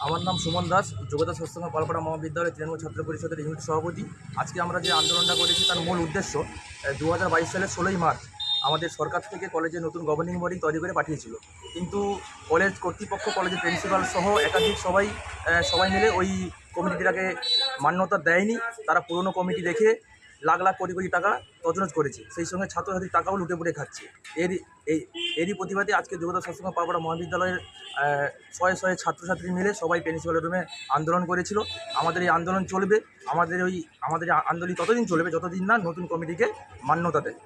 আমার নাম সুমন দাস, যোগদা সৎসঙ্গ পালপাড়া মহাবিদ্যালয় তৃণমূল ছাত্র পরিষদের ইউনিট সভাপতি। আজকে আমরা যে আন্দোলনটা করেছি তার মূল উদ্দেশ্য 2022 সালের 16ই মার্চ আমাদের সরকার থেকে কলেজে নতুন গভর্নিং বডি তৈরি করে পাঠিয়েছিল, কিন্তু কলেজ কর্তৃপক্ষ, কলেজের প্রিন্সিপাল সহ একাধিক সবাই মিলে ওই কমিটিটাকে মান্যতা দেয়নি। তারা পুরনো কমিটি রেখে লাখ লাখ কোটি কোটি টাকা তছনছ করেছে, সেই সঙ্গে ছাত্রছাত্রীর টাকাও লুটে পুটে খাচ্ছে। এরই প্রতিবাদে আজকে যোগদা সৎসঙ্গ পালপাড়া মহাবিদ্যালয়ের শয়ে ছাত্রছাত্রী মিলে সবাই প্রিন্সিপালের রুমে আন্দোলন করেছিল। আমাদের এই আন্দোলন চলবে, আমাদের আন্দোলন ততদিন চলবে যতদিন না নতুন কমিটিকে মান্যতা দেয়।